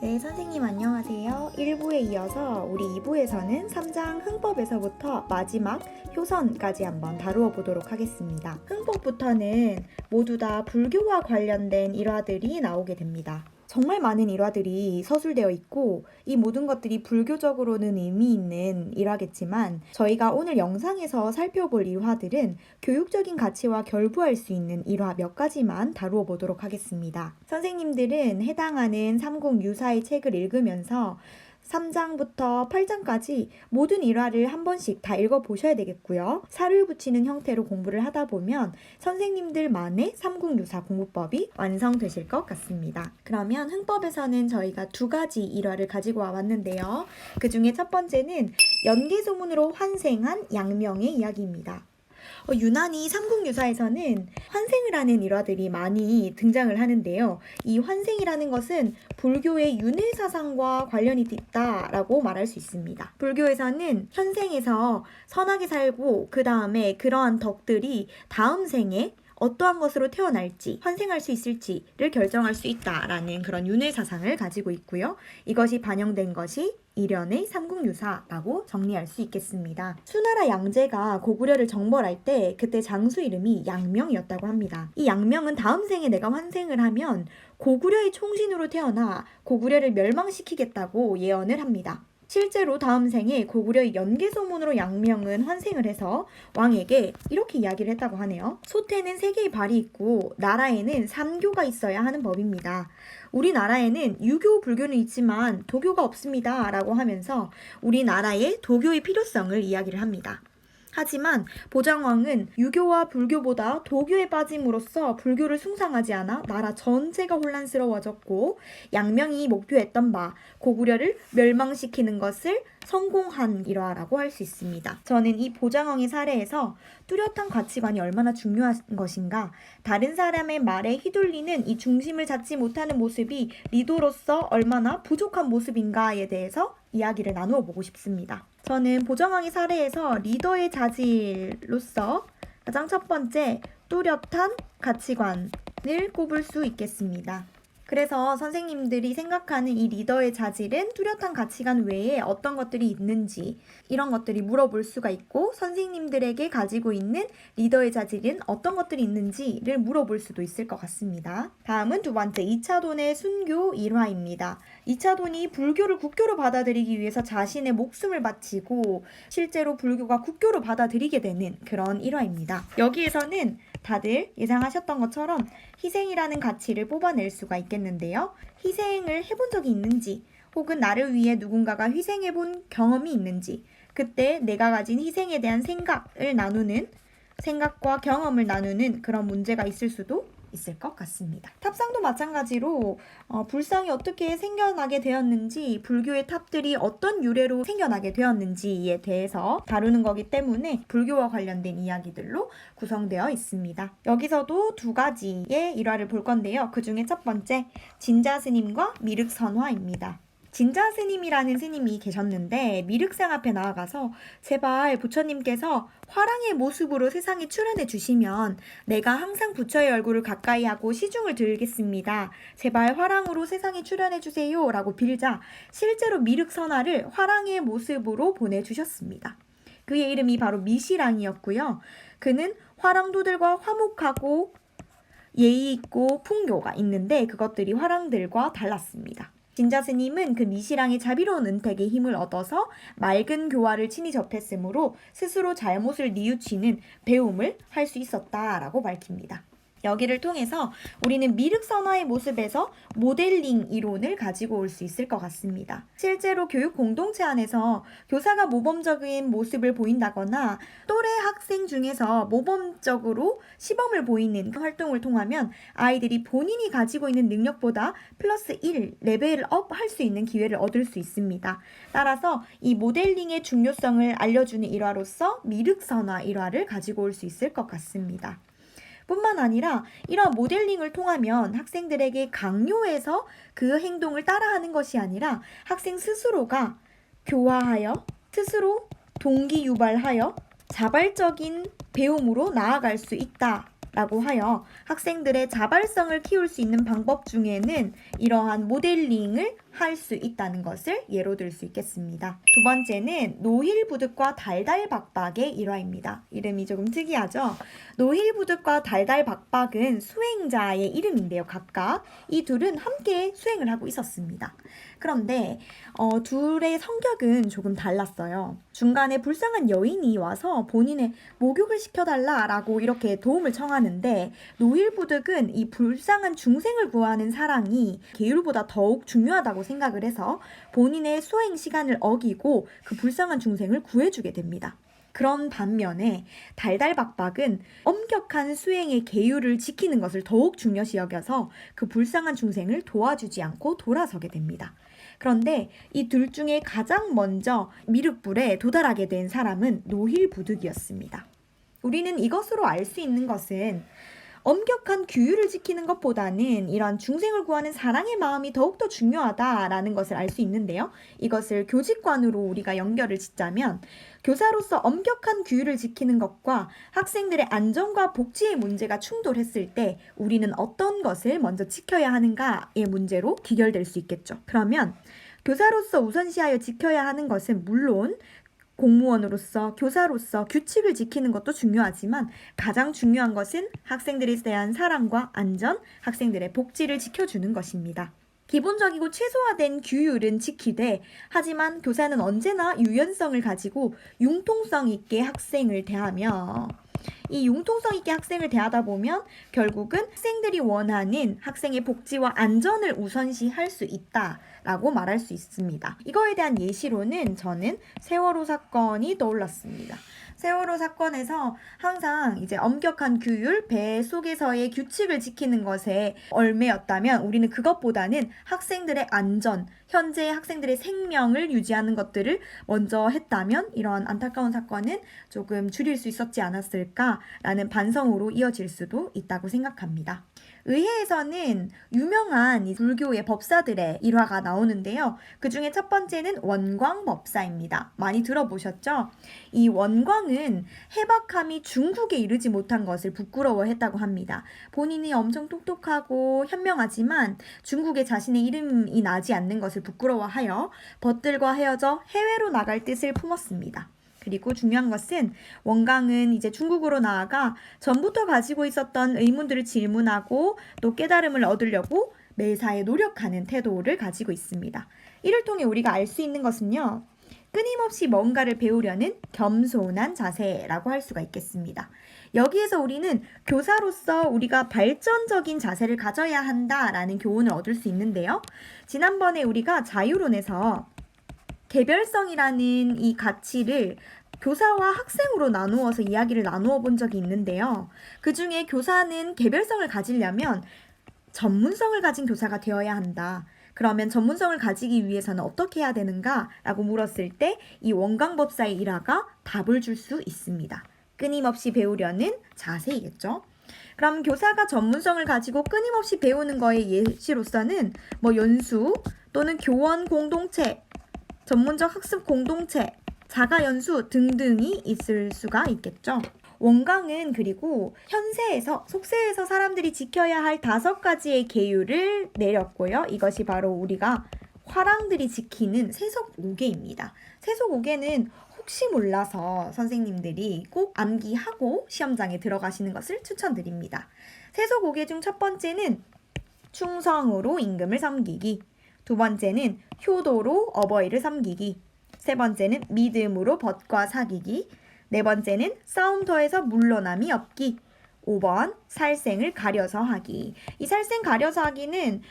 네, 선생님 안녕하세요. 1부에 이어서 우리 2부에서는 3장 흥법에서부터 마지막 효선까지 한번 다루어 보도록 하겠습니다. 흥법부터는 모두 다 불교와 관련된 일화들이 나오게 됩니다. 정말 많은 일화들이 서술되어 있고 이 모든 것들이 불교적으로는 의미 있는 일화겠지만 저희가 오늘 영상에서 살펴볼 일화들은 교육적인 가치와 결부할 수 있는 일화 몇 가지만 다루어 보도록 하겠습니다. 선생님들은 해당하는 삼공유사의 책을 읽으면서 3장부터 8장까지 모든 일화를 한 번씩 다 읽어보셔야 되겠고요. 살을 붙이는 형태로 공부를 하다 보면 선생님들만의 삼국유사 공부법이 완성되실 것 같습니다. 그러면 흥법에서는 저희가 두 가지 일화를 가지고 와봤는데요. 그 중에 첫 번째는 연개소문으로 환생한 양명의 이야기입니다. 유난히 삼국유사에서는 환생을 하는 일화들이 많이 등장을 하는데요. 이 환생이라는 것은 불교의 윤회사상과 관련이 있다라고 말할 수 있습니다. 불교에서는 현생에서 선하게 살고 그 다음에 그러한 덕들이 다음 생에 어떠한 것으로 태어날지, 환생할 수 있을지를 결정할 수 있다라는 그런 윤회사상을 가지고 있고요. 이것이 반영된 것이 일련의 삼국유사라고 정리할 수 있겠습니다. 수나라 양제가 고구려를 정벌할 때 그때 장수 이름이 양명이었다고 합니다. 이 양명은 다음 생에 내가 환생을 하면 고구려의 총신으로 태어나 고구려를 멸망시키겠다고 예언을 합니다. 실제로 다음 생에 고구려의 연개소문으로 양명은 환생을 해서 왕에게 이렇게 이야기를 했다고 하네요. 소태는 3개의 발이 있고 나라에는 3교가 있어야 하는 법입니다. 우리나라에는 유교, 불교는 있지만 도교가 없습니다. 라고 하면서 우리나라의 도교의 필요성을 이야기를 합니다. 하지만 보장왕은 유교와 불교보다 도교에 빠짐으로써 불교를 숭상하지 않아 나라 전체가 혼란스러워졌고 양명이 목표했던 바 고구려를 멸망시키는 것을 성공한 일화라고 할 수 있습니다. 저는 이 보장왕의 사례에서 뚜렷한 가치관이 얼마나 중요한 것인가, 다른 사람의 말에 휘둘리는 이 중심을 잡지 못하는 모습이 리더로서 얼마나 부족한 모습인가에 대해서 이야기를 나누어 보고 싶습니다. 저는 보정왕의 사례에서 리더의 자질로서 가장 첫 번째 뚜렷한 가치관을 꼽을 수 있겠습니다. 그래서 선생님들이 생각하는 이 리더의 자질은 뚜렷한 가치관 외에 어떤 것들이 있는지 이런 것들이 물어볼 수가 있고 선생님들에게 가지고 있는 리더의 자질은 어떤 것들이 있는지를 물어볼 수도 있을 것 같습니다. 다음은 두 번째 이차돈의 순교 일화입니다. 이차돈이 불교를 국교로 받아들이기 위해서 자신의 목숨을 바치고 실제로 불교가 국교로 받아들이게 되는 그런 일화입니다. 여기에서는 다들 예상하셨던 것처럼 희생이라는 가치를 뽑아낼 수가 있겠는데요. 희생을 해본 적이 있는지 혹은 나를 위해 누군가가 희생해본 경험이 있는지 그때 내가 가진 희생에 대한 생각과 경험을 나누는 그런 문제가 있을 수도 있을 것 같습니다. 탑상도 마찬가지로 불상이 어떻게 생겨나게 되었는지 불교의 탑들이 어떤 유래로 생겨나게 되었는지에 대해서 다루는 거기 때문에 불교와 관련된 이야기들로 구성되어 있습니다. 여기서도 두 가지의 일화를 볼 건데요. 그 중에 첫 번째 진자스님과 미륵선화입니다. 진자스님이라는 스님이 계셨는데 미륵상 앞에 나아가서 제발 부처님께서 화랑의 모습으로 세상에 출현해 주시면 내가 항상 부처의 얼굴을 가까이 하고 시중을 들겠습니다. 제발 화랑으로 세상에 출현해 주세요 라고 빌자 실제로 미륵선화를 화랑의 모습으로 보내주셨습니다. 그의 이름이 바로 미시랑이었고요. 그는 화랑도들과 화목하고 예의 있고 풍교가 있는데 그것들이 화랑들과 달랐습니다. 진자스님은 그 미시랑의 자비로운 은택에 힘을 얻어서 맑은 교화를 친히 접했으므로 스스로 잘못을 뉘우치는 배움을 할 수 있었다라고 밝힙니다. 여기를 통해서 우리는 미륵선화의 모습에서 모델링 이론을 가지고 올 수 있을 것 같습니다. 실제로 교육 공동체 안에서 교사가 모범적인 모습을 보인다거나 또래 학생 중에서 모범적으로 시범을 보이는 활동을 통하면 아이들이 본인이 가지고 있는 능력보다 플러스 1 레벨업 할 수 있는 기회를 얻을 수 있습니다. 따라서 이 모델링의 중요성을 알려주는 일화로서 미륵선화 일화를 가지고 올 수 있을 것 같습니다. 뿐만 아니라 이러한 모델링을 통하면 학생들에게 강요해서 그 행동을 따라하는 것이 아니라 학생 스스로가 교화하여 스스로 동기유발하여 자발적인 배움으로 나아갈 수 있다라고 하여 학생들의 자발성을 키울 수 있는 방법 중에는 이러한 모델링을 할 수 있다는 것을 예로 들 수 있겠습니다. 두 번째는 노힐부득과 달달박박의 일화입니다. 이름이 조금 특이하죠? 노힐부득과 달달박박은 수행자의 이름인데요. 각각 이 둘은 함께 수행을 하고 있었습니다. 그런데 둘의 성격은 조금 달랐어요. 중간에 불쌍한 여인이 와서 본인의 목욕을 시켜달라라고 이렇게 도움을 청하는데 노힐부득은 이 불쌍한 중생을 구하는 사랑이 계율보다 더욱 중요하다고 생각을 해서 본인의 수행 시간을 어기고 그 불쌍한 중생을 구해주게 됩니다. 그런 반면에 달달박박은 엄격한 수행의 계율을 지키는 것을 더욱 중요시 여겨서 그 불쌍한 중생을 도와주지 않고 돌아서게 됩니다. 그런데 이 둘 중에 가장 먼저 미륵불에 도달하게 된 사람은 노힐부득이었습니다. 우리는 이것으로 알 수 있는 것은 엄격한 규율을 지키는 것보다는 이런 중생을 구하는 사랑의 마음이 더욱더 중요하다라는 것을 알 수 있는데요. 이것을 교직관으로 우리가 연결을 짓자면 교사로서 엄격한 규율을 지키는 것과 학생들의 안전과 복지의 문제가 충돌했을 때 우리는 어떤 것을 먼저 지켜야 하는가의 문제로 귀결될 수 있겠죠. 그러면 교사로서 우선시하여 지켜야 하는 것은 물론 공무원으로서 교사로서 규칙을 지키는 것도 중요하지만 가장 중요한 것은 학생들에 대한 사랑과 안전, 학생들의 복지를 지켜주는 것입니다. 기본적이고 최소화된 규율은 지키되 하지만 교사는 언제나 유연성을 가지고 융통성 있게 학생을 대하며 이 융통성 있게 학생을 대하다 보면 결국은 학생들이 원하는 학생의 복지와 안전을 우선시할 수 있다라고 말할 수 있습니다. 이거에 대한 예시로는 저는 세월호 사건이 떠올랐습니다. 세월호 사건에서 항상 이제 엄격한 규율, 배 속에서의 규칙을 지키는 것에 얽매였다면 우리는 그것보다는 학생들의 안전, 현재 학생들의 생명을 유지하는 것들을 먼저 했다면 이런 안타까운 사건은 조금 줄일 수 있었지 않았을까라는 반성으로 이어질 수도 있다고 생각합니다. 의회에서는 유명한 불교의 법사들의 일화가 나오는데요. 그 중에 첫 번째는 원광법사입니다. 많이 들어보셨죠? 이 원광은 해박함이 중국에 이르지 못한 것을 부끄러워했다고 합니다. 본인이 엄청 똑똑하고 현명하지만 중국에 자신의 이름이 나지 않는 것을 부끄러워하여 벗들과 헤어져 해외로 나갈 뜻을 품었습니다. 그리고 중요한 것은 원광은 이제 중국으로 나아가 전부터 가지고 있었던 의문들을 질문하고 또 깨달음을 얻으려고 매사에 노력하는 태도를 가지고 있습니다. 이를 통해 우리가 알 수 있는 것은요. 끊임없이 뭔가를 배우려는 겸손한 자세라고 할 수가 있겠습니다. 여기에서 우리는 교사로서 우리가 발전적인 자세를 가져야 한다라는 교훈을 얻을 수 있는데요. 지난번에 우리가 자유론에서 개별성이라는 이 가치를 교사와 학생으로 나누어서 이야기를 나누어 본 적이 있는데요. 그 중에 교사는 개별성을 가지려면 전문성을 가진 교사가 되어야 한다. 그러면 전문성을 가지기 위해서는 어떻게 해야 되는가? 라고 물었을 때 이 원광법사의 일화가 답을 줄 수 있습니다. 끊임없이 배우려는 자세이겠죠. 그럼 교사가 전문성을 가지고 끊임없이 배우는 거의 예시로서는 연수 또는 교원 공동체, 전문적 학습 공동체, 자가연수 등등이 있을 수가 있겠죠. 원광은 그리고 현세에서 속세에서 사람들이 지켜야 할 5가지의 계율을 내렸고요. 이것이 바로 우리가 화랑들이 지키는 세속 5개입니다. 세속 5개는 혹시 몰라서 선생님들이 꼭 암기하고 시험장에 들어가시는 것을 추천드립니다. 세속 5개 중 첫 번째는 충성으로 임금을 섬기기, 두 번째는 효도로 어버이를 섬기기, 세 번째는 믿음으로 벗과 사귀기, 네 번째는 싸움터에서 물러남이 없기, 5번 살생을 가려서 하기. 이 살생 가려서 하기는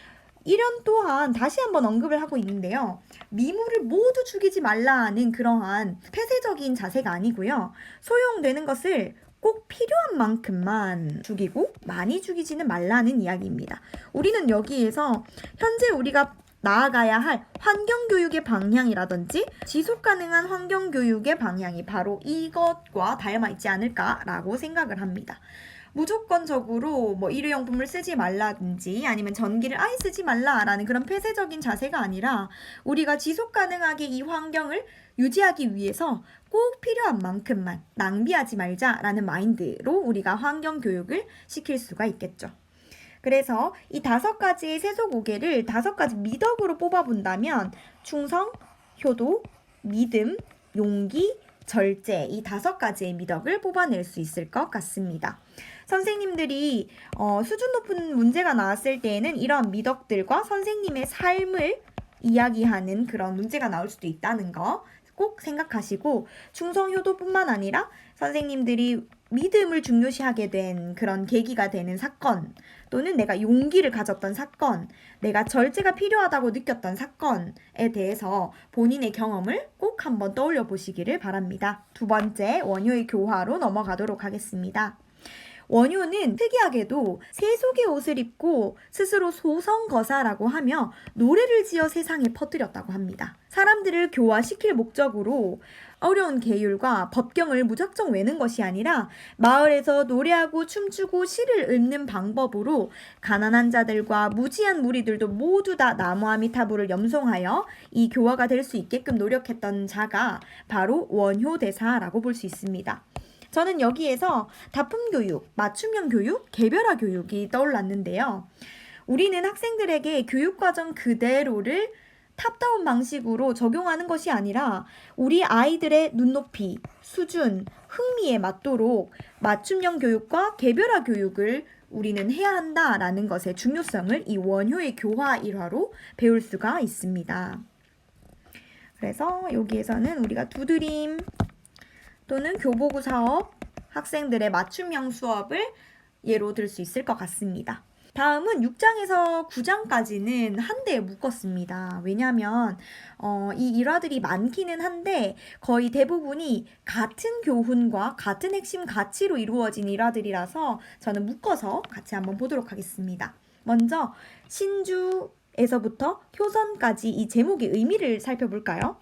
1년 동안 다시 한번 언급을 하고 있는데요. 미물을 모두 죽이지 말라는 그러한 폐쇄적인 자세가 아니고요. 소용되는 것을 꼭 필요한 만큼만 죽이고 많이 죽이지는 말라는 이야기입니다. 우리는 여기에서 현재 우리가 나아가야 할 환경교육의 방향이라든지 지속가능한 환경교육의 방향이 바로 이것과 닮아있지 않을까라고 생각을 합니다. 무조건적으로 일회용품을 쓰지 말라든지 아니면 전기를 아예 쓰지 말라라는 그런 폐쇄적인 자세가 아니라 우리가 지속가능하게 이 환경을 유지하기 위해서 꼭 필요한 만큼만 낭비하지 말자라는 마인드로 우리가 환경교육을 시킬 수가 있겠죠. 그래서 이 5가지의 세속오개를 5가지 미덕으로 뽑아본다면 충성, 효도, 믿음, 용기, 절제 이 5가지의 미덕을 뽑아낼 수 있을 것 같습니다. 선생님들이 수준 높은 문제가 나왔을 때에는 이런 미덕들과 선생님의 삶을 이야기하는 그런 문제가 나올 수도 있다는 거 꼭 생각하시고 충성효도뿐만 아니라 선생님들이 믿음을 중요시하게 된 그런 계기가 되는 사건 또는 내가 용기를 가졌던 사건, 내가 절제가 필요하다고 느꼈던 사건에 대해서 본인의 경험을 꼭 한번 떠올려 보시기를 바랍니다. 2번째 원효의 교화로 넘어가도록 하겠습니다. 원효는 특이하게도 세속의 옷을 입고 스스로 소성거사라고 하며 노래를 지어 세상에 퍼뜨렸다고 합니다. 사람들을 교화시킬 목적으로 어려운 계율과 법경을 무작정 외는 것이 아니라 마을에서 노래하고 춤추고 시를 읊는 방법으로 가난한 자들과 무지한 무리들도 모두 다 나무아미타불을 염송하여 이 교화가 될 수 있게끔 노력했던 자가 바로 원효대사라고 볼 수 있습니다. 저는 여기에서 다품교육, 맞춤형 교육, 개별화 교육이 떠올랐는데요. 우리는 학생들에게 교육과정 그대로를 탑다운 방식으로 적용하는 것이 아니라 우리 아이들의 눈높이, 수준, 흥미에 맞도록 맞춤형 교육과 개별화 교육을 우리는 해야 한다라는 것의 중요성을 이 원효의 교화 일화로 배울 수가 있습니다. 그래서 여기에서는 우리가 두드림 또는 교보고 사업, 학생들의 맞춤형 수업을 예로 들 수 있을 것 같습니다. 다음은 6장에서 9장까지는 한데에 묶었습니다. 왜냐하면 이 일화들이 많기는 한데 거의 대부분이 같은 교훈과 같은 핵심 가치로 이루어진 일화들이라서 저는 묶어서 같이 한번 보도록 하겠습니다. 먼저 신주에서부터 효선까지 이 제목의 의미를 살펴볼까요?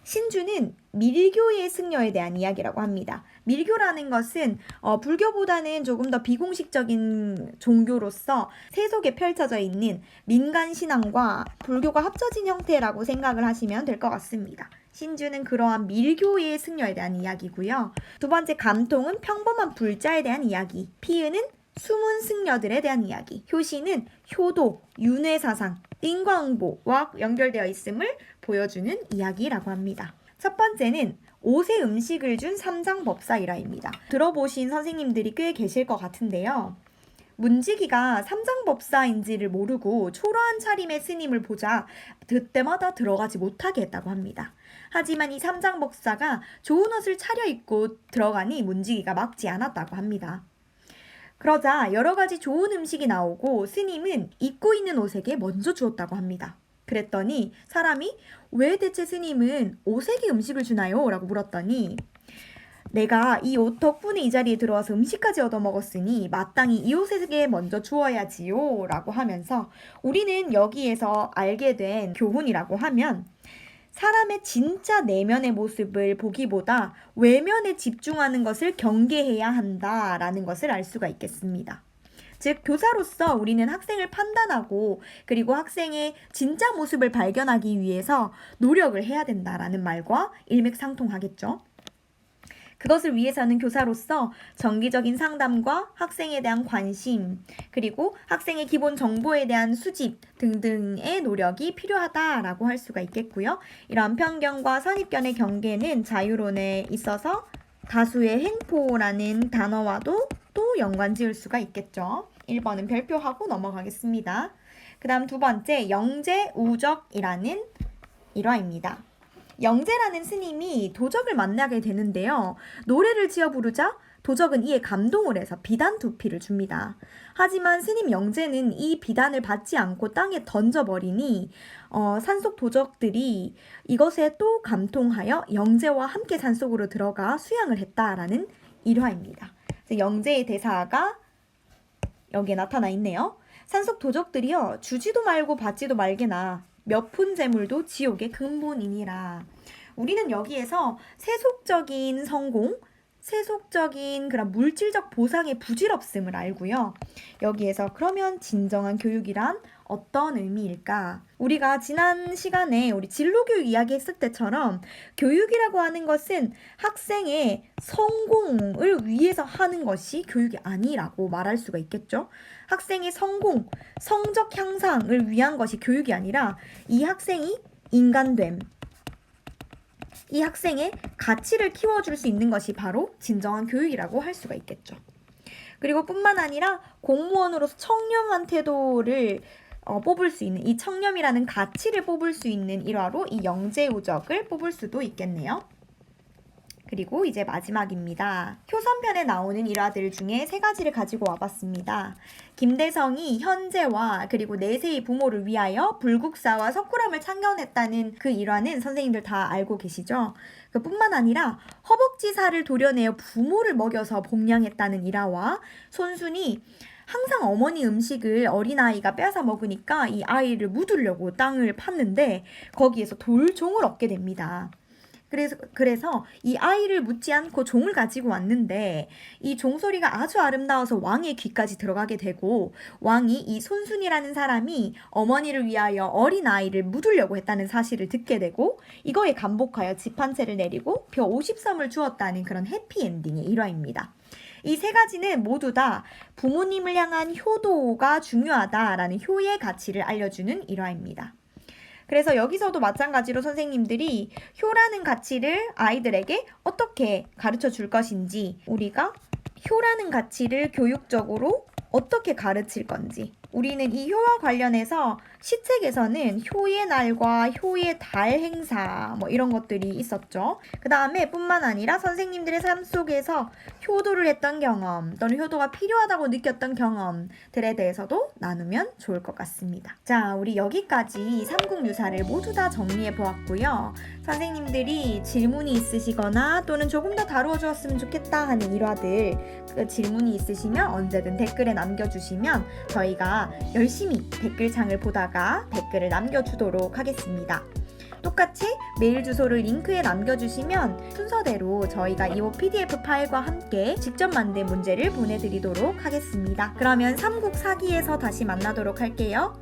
신주는 밀교의 승려에 대한 이야기라고 합니다. 밀교라는 것은 불교보다는 조금 더 비공식적인 종교로서 세속에 펼쳐져 있는 민간 신앙과 불교가 합쳐진 형태라고 생각을 하시면 될 것 같습니다. 신주는 그러한 밀교의 승려에 대한 이야기고요. 2번째 감통은 평범한 불자에 대한 이야기, 피은은 숨은 승려들에 대한 이야기, 효시는 효도, 윤회사상, 인과응보와 연결되어 있음을 보여주는 이야기라고 합니다. 첫 번째는 옷에 음식을 준 삼장법사일화입니다. 들어보신 선생님들이 꽤 계실 것 같은데요. 문지기가 삼장법사인지를 모르고 초라한 차림의 스님을 보자 그때마다 들어가지 못하게 했다고 합니다. 하지만 이 삼장법사가 좋은 옷을 차려입고 들어가니 문지기가 막지 않았다고 합니다. 그러자 여러 가지 좋은 음식이 나오고 스님은 입고 있는 옷에게 먼저 주었다고 합니다. 그랬더니 사람이 왜 대체 스님은 옷에게 음식을 주나요? 라고 물었더니 내가 이 옷 덕분에 이 자리에 들어와서 음식까지 얻어먹었으니 마땅히 이 옷에게 먼저 주어야지요 라고 하면서 우리는 여기에서 알게 된 교훈이라고 하면 사람의 진짜 내면의 모습을 보기보다 외면에 집중하는 것을 경계해야 한다라는 것을 알 수가 있겠습니다. 즉 교사로서 우리는 학생을 판단하고 그리고 학생의 진짜 모습을 발견하기 위해서 노력을 해야 된다라는 말과 일맥상통하겠죠. 그것을 위해서는 교사로서 정기적인 상담과 학생에 대한 관심, 그리고 학생의 기본 정보에 대한 수집 등등의 노력이 필요하다라고 할 수가 있겠고요. 이런 편견과 선입견의 경계는 자유론에 있어서 다수의 횡포라는 단어와도 또 연관 지을 수가 있겠죠. 1번은 별표하고 넘어가겠습니다. 그 다음 2번째, 영재우적이라는 일화입니다. 영재라는 스님이 도적을 만나게 되는데요. 노래를 지어 부르자 도적은 이에 감동을 해서 비단 2피를 줍니다. 하지만 스님 영재는 이 비단을 받지 않고 땅에 던져버리니 산속 도적들이 이것에 또 감통하여 영재와 함께 산속으로 들어가 수양을 했다라는 일화입니다. 영재의 대사가 여기에 나타나 있네요. 산속 도적들이여 주지도 말고 받지도 말게나 몇 푼 재물도 지옥의 근본이니라. 우리는 여기에서 세속적인 성공, 세속적인 그런 물질적 보상의 부질없음을 알고요. 여기에서 그러면 진정한 교육이란 어떤 의미일까? 우리가 지난 시간에 우리 진로교육 이야기했을 때처럼 교육이라고 하는 것은 학생의 성공을 위해서 하는 것이 교육이 아니라고 말할 수가 있겠죠. 학생의 성공, 성적 향상을 위한 것이 교육이 아니라 이 학생이 인간됨, 이 학생의 가치를 키워줄 수 있는 것이 바로 진정한 교육이라고 할 수가 있겠죠. 그리고 뿐만 아니라 공무원으로서 청렴한 태도를 뽑을 수 있는, 이 청렴이라는 가치를 뽑을 수 있는 일화로 이 영재우적을 뽑을 수도 있겠네요. 그리고 이제 마지막입니다. 효선편에 나오는 일화들 중에 3가지를 가지고 와봤습니다. 김대성이 현재와 그리고 내세의 부모를 위하여 불국사와 석굴암을 창건했다는 그 일화는 선생님들 다 알고 계시죠? 그뿐만 아니라 허벅지살을 도려내어 부모를 먹여서 복량했다는 일화와 손순이 항상 어머니 음식을 어린아이가 뺏어 먹으니까 이 아이를 묻으려고 땅을 팠는데 거기에서 돌종을 얻게 됩니다. 그래서 이 아이를 묻지 않고 종을 가지고 왔는데 이 종소리가 아주 아름다워서 왕의 귀까지 들어가게 되고 왕이 이 손순이라는 사람이 어머니를 위하여 어린아이를 묻으려고 했다는 사실을 듣게 되고 이거에 감복하여 집 한 채를 내리고 벼 50섬을 주었다는 그런 해피엔딩의 일화입니다. 이 3가지는 모두 다 부모님을 향한 효도가 중요하다라는 효의 가치를 알려주는 일화입니다. 그래서 여기서도 마찬가지로 선생님들이 효라는 가치를 아이들에게 어떻게 가르쳐 줄 것인지, 우리가 효라는 가치를 교육적으로 어떻게 가르칠 건지, 우리는 이 효와 관련해서 시책에서는 효의 날과 효의 달 행사 이런 것들이 있었죠. 그 다음에 뿐만 아니라 선생님들의 삶 속에서 효도를 했던 경험 또는 효도가 필요하다고 느꼈던 경험들에 대해서도 나누면 좋을 것 같습니다. 자, 우리 여기까지 삼국유사를 모두 다 정리해 보았고요. 선생님들이 질문이 있으시거나 또는 조금 더 다루어 주었으면 좋겠다 하는 일화들, 그 질문이 있으시면 언제든 댓글에 남겨주시면 저희가 열심히 댓글창을 보다가 댓글을 남겨주도록 하겠습니다. 똑같이 메일 주소를 링크에 남겨주시면 순서대로 저희가 이 PDF 파일과 함께 직접 만든 문제를 보내드리도록 하겠습니다. 그러면 삼국사기에서 다시 만나도록 할게요.